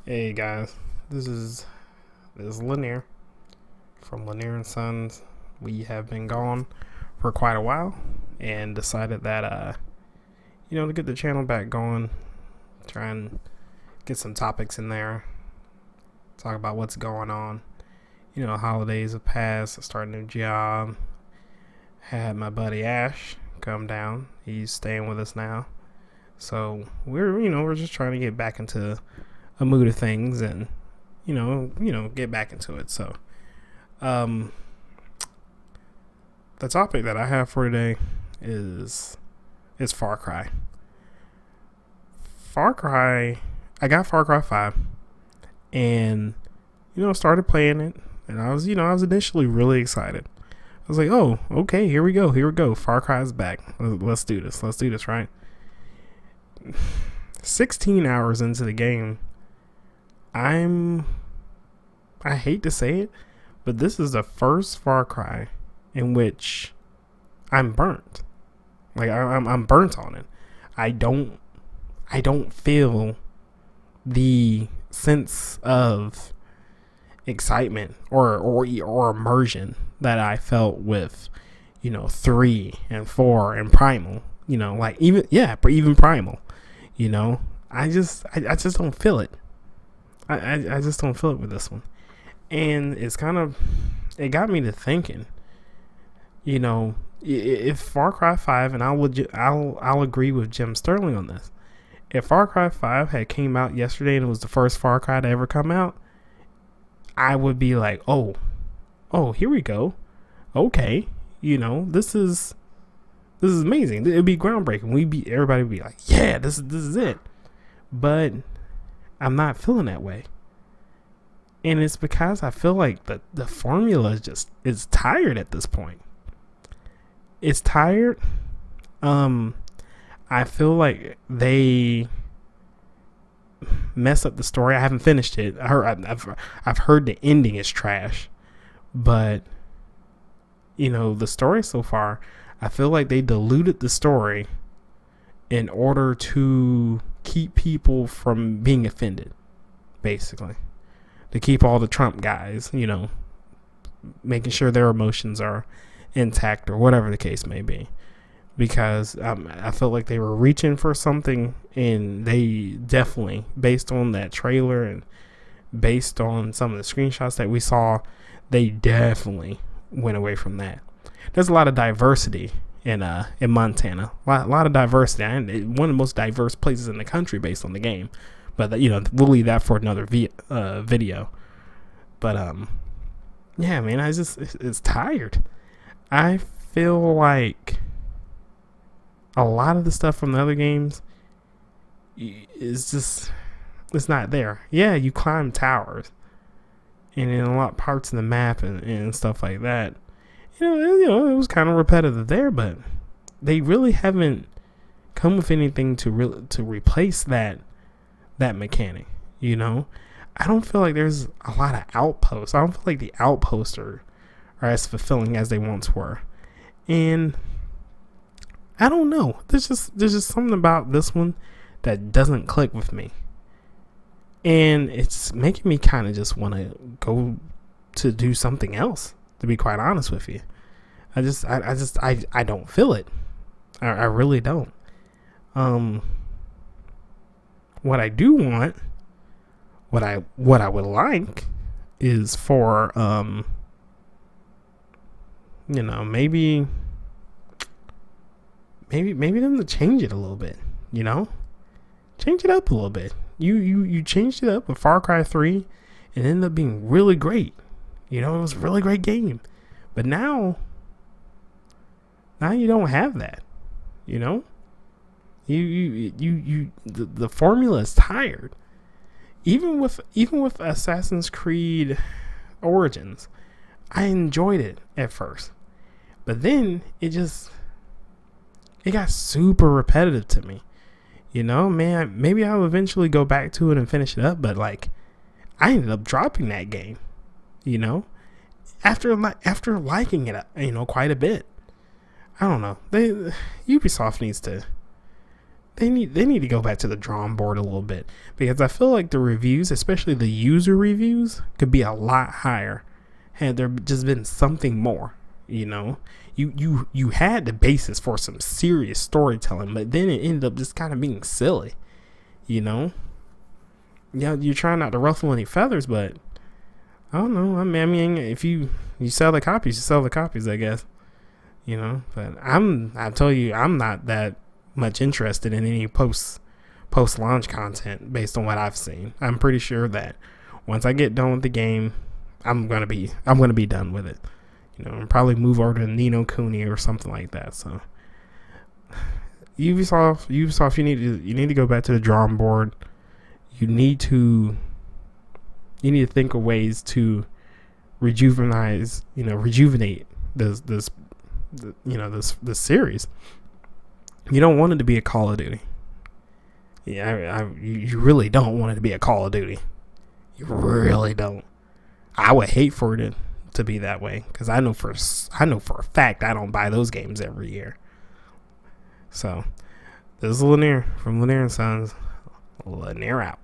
Hey guys, this is Lanier from Lanier and Sons. We have been gone for quite a while and decided that to get the channel back going, try and get some topics in there, talk about what's going on. Holidays have passed, I started a new job. Had my buddy Ash come down. He's staying with us now. So we're just trying to get back into a mood of things and get back into it. So the topic that I have for today is Far Cry. I got Far Cry 5 and started playing it, and I was initially really excited. I was like, "Oh, okay, here we go. Far Cry is back. Let's do this, right?" 16 hours into the game, I hate to say it, but this is the first Far Cry in which I'm burnt. Like I'm burnt on it. I don't feel the sense of excitement or immersion that I felt with 3 and 4 and Primal. Even Primal. I just don't feel it. I just don't feel it with this one. And it got me to thinking, if Far Cry 5, and I'll agree with Jim Sterling on this. If Far Cry 5 had came out yesterday and it was the first Far Cry to ever come out, I would be like, oh, here we go. Okay. This is amazing. It'd be groundbreaking. Everybody would be like, yeah, this is it. But I'm not feeling that way. And it's because I feel like the formula is tired at this point. It's tired. I feel like they mess up the story. I haven't finished it. I've heard the ending is trash. But the story so far, I feel like they diluted the story in order to keep people from being offended, basically. To keep all the Trump guys, making sure their emotions are intact or whatever the case may be. Because I felt like they were reaching for something, and they definitely, based on that trailer and based on some of the screenshots that we saw, they definitely went away from that. There's a lot of diversity in Montana. A lot of diversity. And one of the most diverse places in the country based on the game. But we'll leave that for another video. But yeah, man, it's tired. I feel like a lot of the stuff from the other games is it's not there. Yeah, you climb towers, and in a lot of parts of the map and stuff like that. It was kind of repetitive there, but they really haven't come with anything to replace that mechanic. I don't feel like there's a lot of outposts. I don't feel like the outposts are as fulfilling as they once were, and I don't know. There's just something about this one that doesn't click with me, and it's making me kind of just want to go to do something else. To be quite honest with you, I don't feel it. I really don't. What I do want, what I would like, is for maybe them to change it a little bit. Change it up a little bit. You changed it up with Far Cry 3, and it ended up being really great. It was a really great game. But now you don't have that. The formula is tired. Even with Assassin's Creed Origins, I enjoyed it at first. But then it got super repetitive to me. Man, maybe I'll eventually go back to it and finish it up, but I ended up dropping that game. After liking it, quite a bit. I don't know. Ubisoft they need to go back to the drawing board a little bit, because I feel like the reviews, especially the user reviews, could be a lot higher had there just been something more. You know, you had the basis for some serious storytelling, but then it ended up just kind of being silly. You know, yeah, you're trying not to ruffle any feathers, but I don't know. I mean, if you sell the copies, you sell the copies, I guess. You know, but I tell you, I'm not that much interested in any post launch content based on what I've seen. I'm pretty sure that once I get done with the game, I'm gonna be done with it. You know, and probably move over to Ni no Kuni or something like that. So Ubisoft, you need to go back to the drawing board. You need to think of ways to rejuvenate this series. You don't want it to be a Call of Duty. Yeah, you really don't want it to be a Call of Duty. You really don't. I would hate for it to be that way, because I know for a fact I don't buy those games every year. So this is Lanier from Lanier & Sons. Lanier out.